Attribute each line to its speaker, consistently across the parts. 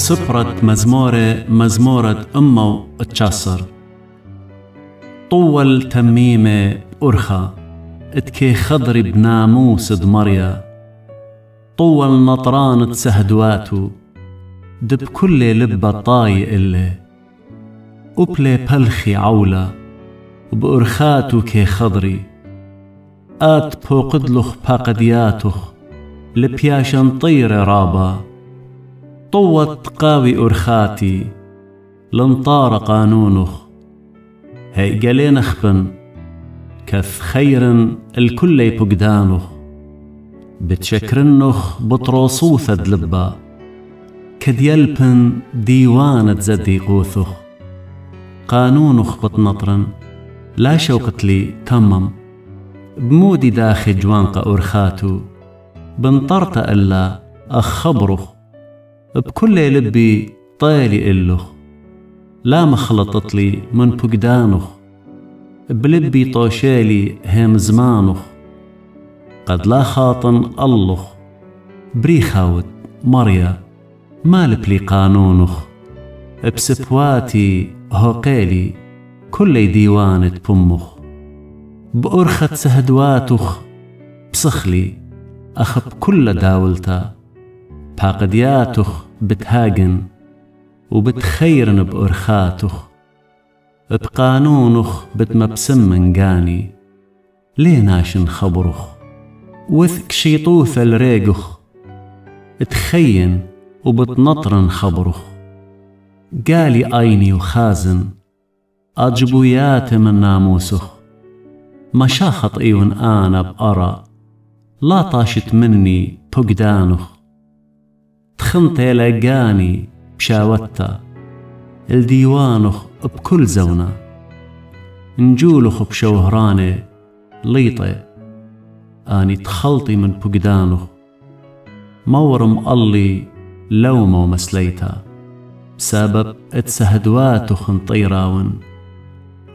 Speaker 1: سبرت مزمورة أمو اتشصر طول تميمة أرخى اتكي خضري بناموس دمريا طول نطران تسهدواتو دب كل لبة طاي إلي أبلي بلخي عولة وبأرخاتو كي خضري آت بوقدلخ باقدياتخ لبياشن طير رابا طوت قاوي أرخاتي لنطار قانونخ هاي قالين أخبن كث خيرن الكل يبقدانخ بتشكرنخ بطروصوثة دلبا كديلبن ديوانة زدي قوثخ قانونخ بتنطرن لا شوقت لي تمم بمودي داخي جوانق أرخاتو بنطرت ألا أخبرخ بكل لبي طالي إلخ لا مخلطت لي من بقدانخ بلبي طوشالي هم زمانخ قد لا خاطن اللخ بريخاوت مريا ما لبلي قانونخ بسبواتي هوقالي كل ديوانة بمخ بأرخت سهدواتخ بسخلي أخب كل داولتا باقدياتخ بتهاجن وبتخيرن بأرخاتخ بقانونخ بتمبسم من جاني ليه ناشن خبرخ وثك شيطوث الريقخ تخين وبتنطرن خبرخ قالي أيني وخازن أجبويات من ناموسخ ما شاخط إيون أنا بأرى لا طاشت مني بقدانخ تخنت يلاقاني بشاوتا الديوانخ بكل زونة نجولخ بشوهراني ليطي آني تخلطي من بقدانخ مورم اللي لومو مسليتا بسبب اتسهدواتخ انطيراون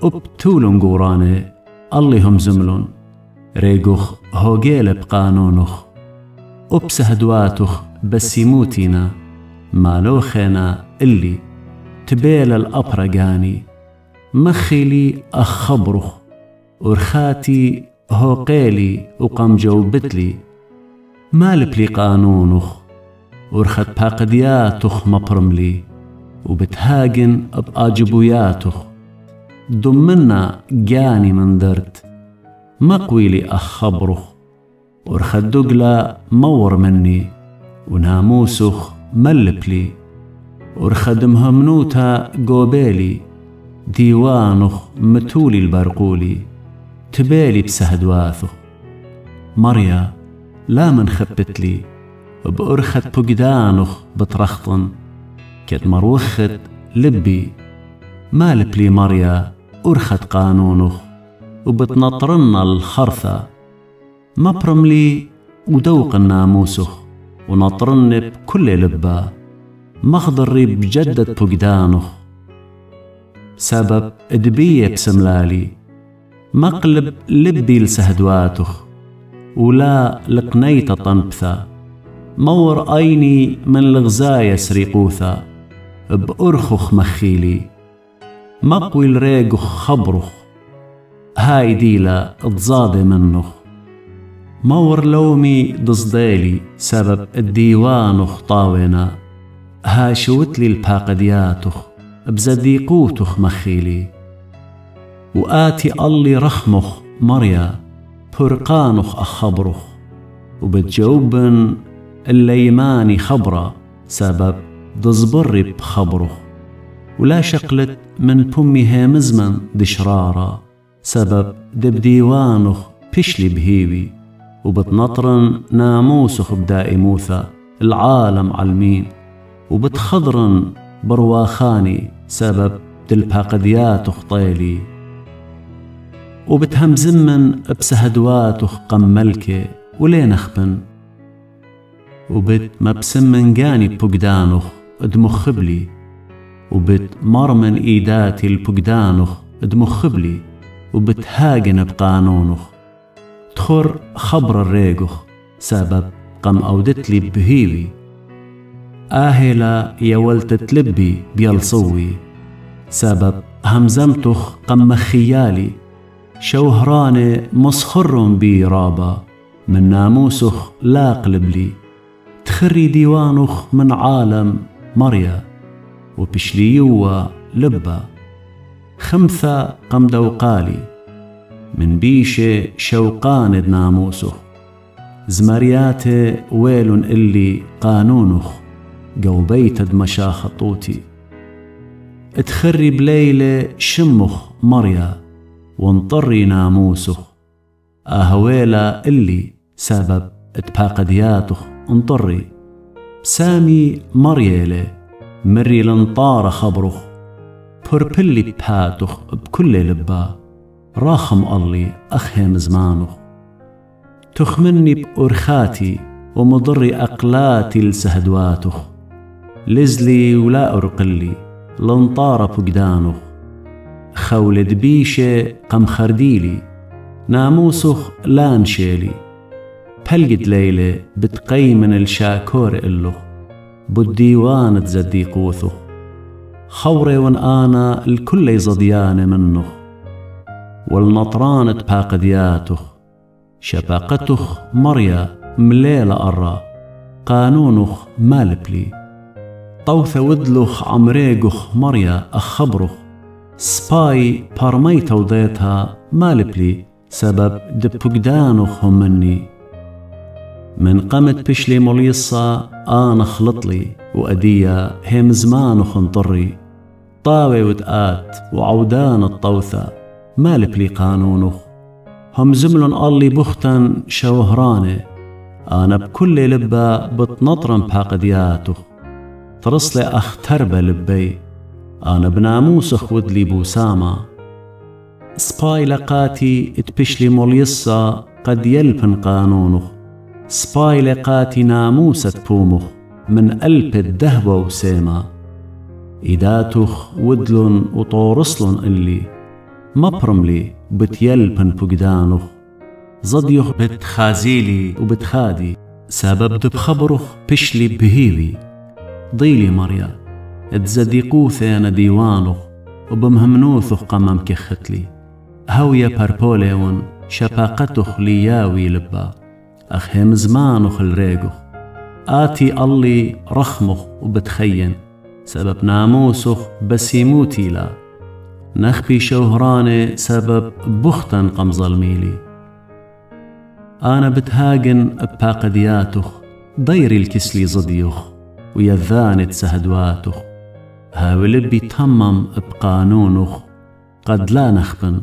Speaker 1: وبتولن قوراني اللي هم زملون ريقخ هوغيل بقانونخ وبسهدواتخ بس يموتينا مالوخينا اللي تبيل الأبرقاني مخيلي أخبرخ ورخاتي هوقيلي وقام جوبتلي مالبلي قانونخ ورخت باقدياتخ مبرملي وبتهاجن بآجبوياتخ دمنا جاني من درت مقويلي أخبرخ ورخت دقلا مور مني وناموسخ ملبلي ورخدم همنوتا قوبيلي ديوانخ متولي البرقولي تبالي بسهدواثخ مريا لا من خبتلي بأرخت بقدانخ بترخطن كد مروخت لبي ما لبلي مريا أرخت قانونخ وبتنطرن الخرثة مبرملي ودوق الناموسخ ونطرن بكل لبا مخضري بجدد بقدانخ سبب ادبية بسملالي مقلب لبي لسهدواتخ ولا لقنيت طنبثا مور أيني من الغزايا سريقوثا بأرخخ مخيلي مقوي الريقخ خبرخ هاي ديلا اتزادي منخ مور لومي ضصديلي سبب الديوانخ طاونا هاشوتلي الباقدياتخ بزديقوتخ مخيلي وآتي اللي رخمخ مريا برقانخ أخبرخ وبتجوبن الليماني خبرة سبب دزبري بخبرخ ولا شقلت من بمي هامزمن دشرارة سبب دبديوانخ بشلي بهيوي وبتنطرن ناموسخ بدائموثا العالم علمين وبتخضرن برواخاني سبب دلباقدياتخ طيلي وبتهمزمن بسهدواتخ قملكي ولين أخبن وبتمبسمن جاني بقدانخ ادمخبلي وبتمرمن إيداتي البقدانخ ادمخبلي وبتهاجن بقانونخ تخر خبر الريقخ سبب قم أودتلي بهيوي آهلا يا ولت تلبي بيلصوي سبب همزمتخ قم خيالي شوهراني مسخر بي رابا من ناموسخ لا قلب لي تخري ديوانخ من عالم مريا وبشليوا لبا خمثة قم دوقالي من بيشة شوقان ناموسخ زمرياتي ويل اللي قانونخ قوبيت دمشا خطوتي اتخري بليلة شمخ مريا وانطري ناموسخ اهويلا اللي سبب اتباقدياتخ انطري سامي مريالي مري لنطار خبرخ بربلي بهاتخ بكل لبا راخم الله أخهم زمانخ تخمني بأرخاتي ومضري أقلاتي لسهدواتخ لزلي ولا أرقلي لنطار بقدانخ خولد بيشة قم خرديلي ناموسخ لانشيلي بلقد ليلة بتقيمن الشاكور إلخ بالديوان تزدي قوثخ خوري وان أنا الكل زضيان منخ والنطران تباقدياتخ شباقتخ مريا مليلة أرى قانونخ مالبلي طوث ودلخ عمريقخ مريا أخبرخ سباي بارميتا وضيتها مالبلي سبب دبقدانخ هم مني من قمت بشلي مليصة أنا خلطلي وأدية هم زمانخ انطري طاوي وتآت وعودان الطوثة مالبلي قانونخ هم زملن الله بختن شوهراني أنا بكل لبا بتنطرن بحقدياتخ ترسلي أخ تربة لبي أنا بناموسخ ودلي بوسامة سباي لقاتي اتبشلي مليصة قد يلبن قانونخ سباي لقاتي ناموسة بومخ من قلب الدهبة وسيمة إداتخ ودلن وطورسلن اللي مبرملي بتيلبن بقدانخ زديخ بتخازيلي وبتخادي سبب دبخبرخ بشلي بهيوي ضيلي مريا تزديقوثي أنا ديوانخ وبمهمنوثخ قمم كختلي هويا باربوليون شباقتخ لياوي لبا أخهم زمانخ الريقخ آتي الله رخمخ وبتخين سبب ناموسخ بس يموتي لا نخبي شوهراني سبب بختن قم ظلميلي أنا بتهاجن بباقدياتخ ضيري الكسلي زديخ ويذانت سهدواتخ هاولبي تمم بقانونخ قد لا نخبن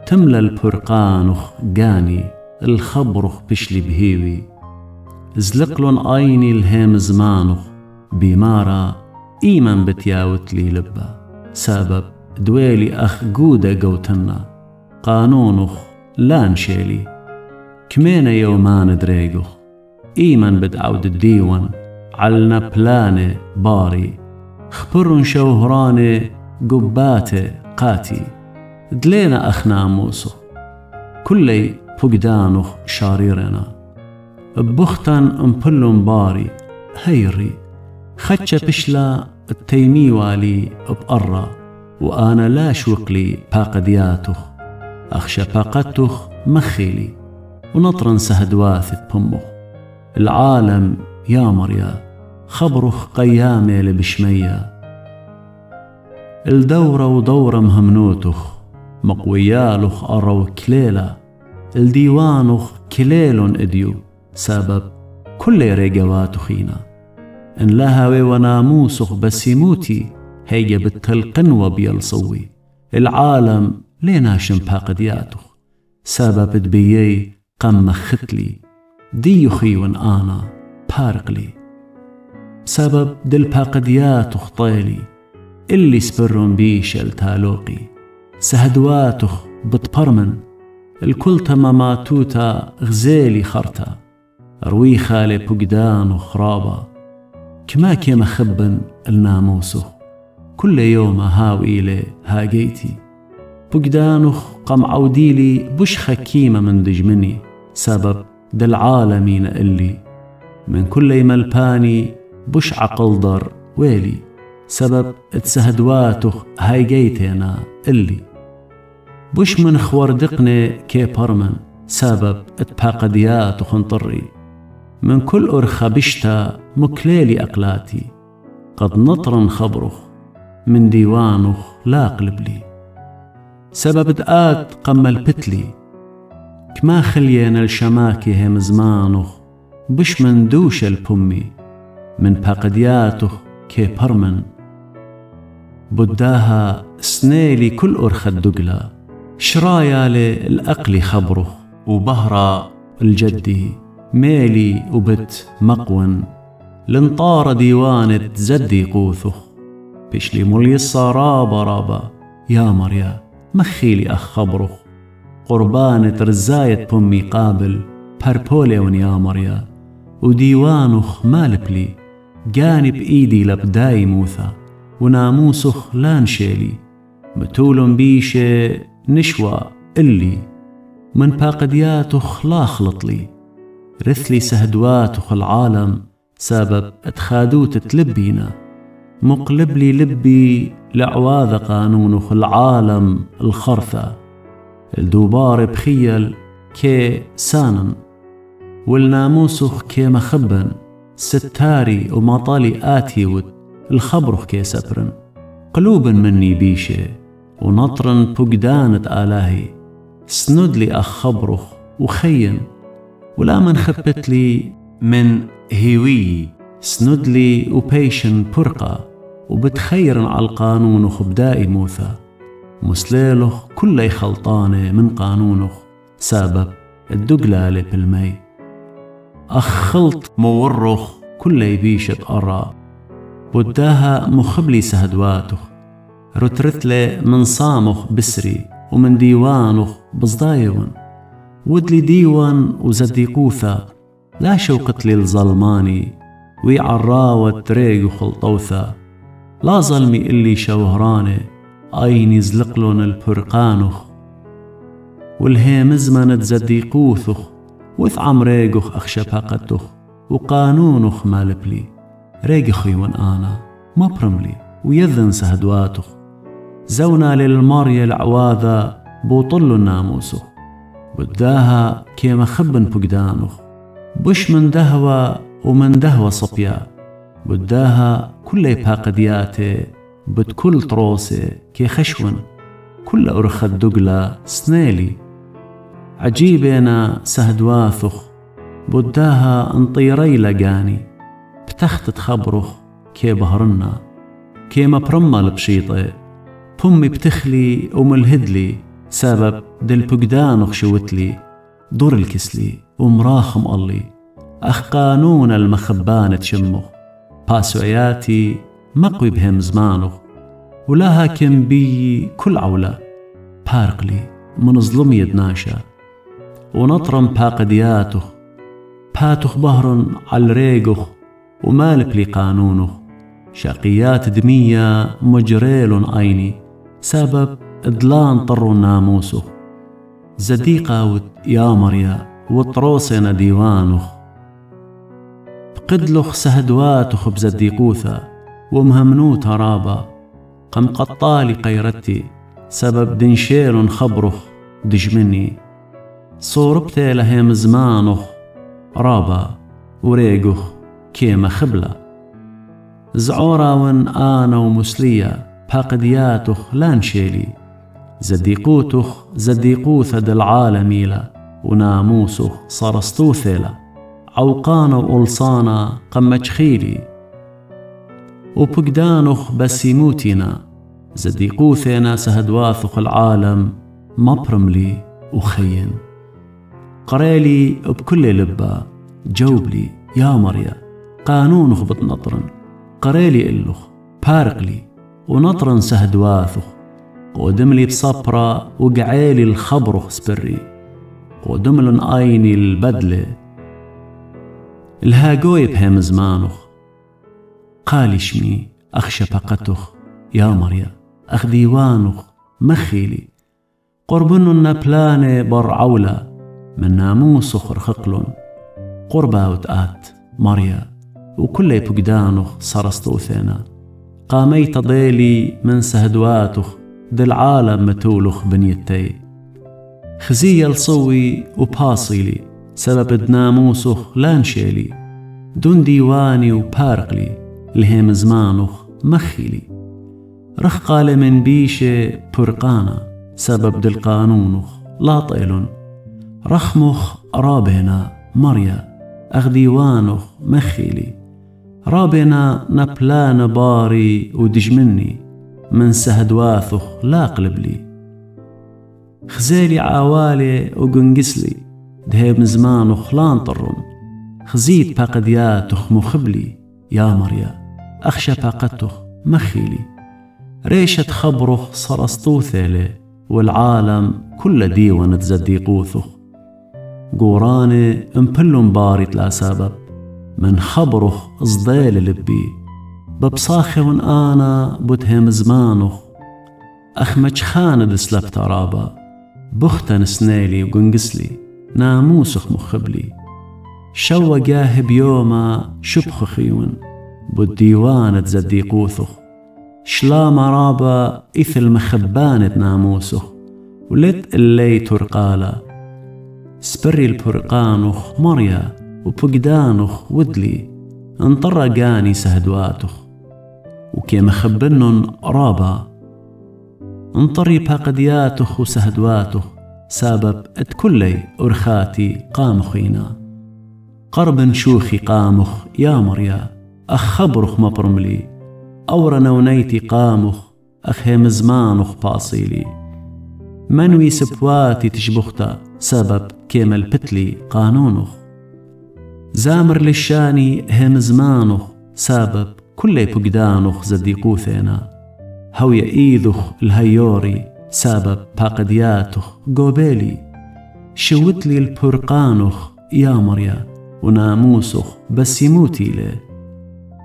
Speaker 1: تملى البرقانخ قاني الخبرخ بشلي بهيوي زلقلن عيني الهيم زمانخ بمارا إيمن بتياوت لي لبا سبب دويلي أخ جودة قوتنا قانونخ لانشيلي كمينة يومان دريقخ إيمن بدعود الديوان علنا بلاني باري خبرن شوهراني قباتي قاتي دلينا أخ ناموسو كلي فقدانخ شاريرنا ببختن امبلن باري هيري خدش بشلا التيمي والي بقرى وأنا لا شوقلي باقدياتخ أخشى باقتخ مخيلي ونطرن سهدواثت بمخ العالم يا مريا خبرخ قيامي لبشمية الدورة ودورة مهمنوتخ مقويالخ أرو كليلة الديوانخ كليلن إديو سبب كل ريقواتخينا إن لهوي وناموسخ بس يموتي هي بالتلقنوة بيلصوي العالم ليناشم باقدياتخ سبب دبيي قم ختلي ديوخي وان أنا بارقلي سبب دل باقدياتخ طيلي اللي سبرون بيش التالوقي سهدواتخ بتبرمن الكل تماماتوتا غزيلي خرتا رويخة لبقدان وخرابة كما كيما خبن الناموسخ كل يوم هاوي لي هاجيتي بقدانخ قم عوديلي بش خكيمة من دجمني سبب دل عالمين اللي من كل ملباني بش عقل در ويلي سبب اتسهدواتخ هاي جيتنا اللي بش من خوردقني كي برمن سبب اتباقديات وخنطري من كل أرخى بشتا مكليلي أقلاتي قد نطرن خبرخ من ديوانخ لا قلبلي سبب دقات قمل بتلي كما خلينا الشماكي هم زمانخ بش من دوش البمي من باقدياتخ كي برمن بداها سنيلي كل أرخى الدقلة شرايا للأقلي خبرخ وبهرة الجدي ميلي وبت مقون لنطار ديوانة زدي قوثخ بشلي مولي الصرابة رابا يا مريا مخيلي أخ خبرخ قربانة رزاية بمي قابل باربوليون يا مريا وديوانخ مالبلي جانب إيدي لبداي موثى وناموسخ لانشيلي متول بيشي نشوى اللي من باقدياتخ لا خلطلي رثلي سهدواتخ العالم سبب اتخادوت تلبينا مقلب لي لبي لعواذ قانونخ العالم الخرثة الدوبار بخيل كي سانن والناموسخ كي مخبن ستاري ومطالي آتيود الخبرخ كي سبرن قلوب مني بيشي ونطرن بقدانة آلاهي سند لي أخ خبرخ وخين ولا من خبت لي من هيوي سند لي وبيشن برقة وبتخيرن على القانون وخبدائي موثى مسليلخ كل خلطانة من قانونخ سبب الدقلالة بالمي أخ خلط مورخ كل يبيش بقرى بداها مخبلي سهدواتخ رترتلي من صامخ بسري ومن ديوانخ بصدايون ودلي ديوان وزديقوثا لا شوقت لي الظلماني ويعراوة ريق وخلطوثا لا ظلمي اللي شوهراني أيني زلقلون البرقانخ والهيم زمنت زديقوثخ وثعم ريقخ أخشباقتخ وقانونخ مالبلي ريقخي وان أنا مبرملي ويذن سهدواتخ زونا للماريا العواذا بوطل الناموسخ بداها كيما خبن بقدانخ بش من دهوة ومن دهوة صبيا بداها كل باقدياتي بتكل طروسي كي خشون كل أرخى الدقلة سنيلي عجيبنا سهدواثخ بداها انطيري لقاني بتخت خبرخ كي بهرنا كيما برمل بشيطي بمي بتخلي وملهدلي سبب دل بقدانخ شوتلي دور الكسلي ومراخم الله أخ قانون المخبانة تشمخ باسوعياتي مقوي بهم زمانخ ولها كم بي كل عولة بارقلي من ظلم يدناشا ونطرم باقدياتخ باتخ بهر على ريقخ ومالك لي قانونخ شقيات دمية مجريل عيني سبب ادلان طر ناموسخ زديقة يا مريا وطروسنا ديوانخ بقدلخ سهدواتخ بزديقوثا ومهمنوت رابا قم قطالي قيرتي سبب دنشيل خبرخ دجمني صوربتي لهم زمانخ رابا وريقخ كيما خبلة زعورا وان آنا ومسلية باقدياتخ لانشيلي زديقوتخ زديقوث العالميلة وناموسخ صرستوثيلة عوقانا وألصانا قمجخيلي وبقدانخ بسيموتنا زديقوثنا سهدواثخ العالم مبرملي وخين قريلي بكل لبا جوبلي يا مريا قانونخ بتنطرن قريلي إلخ بارقلي ونطرن سهدواثخ قدملي بصبرة وقعيلي الخبرخ سبري قدملن آيني البدلة الهاقوي بهم زمانخ قالي شمي أخ شبقتخ يا مريا أخ ديوانخ مخيلي قربن النبلاني برعولة من ناموسخ رخقلن قربا وتآت مريا وكل بقدانخ صرستو ثينا قاميت ضيلي من سهدواتخ دي العالم متولخ بنيتي خزي الصوي وباصيلي سبب دناموسخ لانشيلي دون ديواني وبارقلي لهم زمانخ مخيلي رخ قال من بيشة برقانا سبب دل قانونخ لا طيلن رخمخ رابنا مريا أغديوانخ مخيلي رابنا نبلان باري ودجمني من سهدواثخ لا قلبلي خزيلي عوالي وقنقسلي دهيب زمانخ لا نطرن خزيت باقدياتخ مخبلي يا مريا أخشى باقتخ مخيلي ريشة خبرخ صرستوثيلي والعالم كل ديوان تزديقوثخ قوراني امبلن باريت لا سبب من خبرخ اصديل لبي ببصاخي أنا بتهم زمانخ أخمج خان دسلب ترابا بختن سنيلي وقنقسلي ناموسخ مخبلي شو جاهب يوما شبخ خيون بالديوان تزديقوثخ شلا مرابا إثل مخبانة ناموسخ ولت اللي ترقالا سبري البرقانخ مريا وبقدانخ ودلي انطرقاني سهدواتخ وكي مخبنن رابا انطري باقدياتخ وسهدواتخ سبب اتكلي أرخاتي قامخينا قرب شوخي قامخ يا مريا أخبرخ مبرملي أورا نونيتي قامخ أخيم زمانخ باصيلي منوي سبواتي تشبختا سبب كيمل بتلي قانونخ زامر للشاني هم زمانخ سبب كل بقدانخ زديقوثينا هو يأيذخ الهيوري سبب باقدياتخ قوبيلي شوتلي البرقانخ يا مريا وناموسخ بس يموتي لي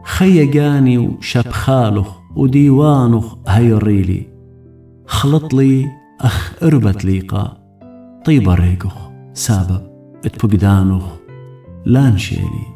Speaker 1: خيقاني وشبخالخ وديوانخ هيريلي خلطلي أخ إربت ليقا طيب ريقخ سبب اتبقدانخ لانشيلي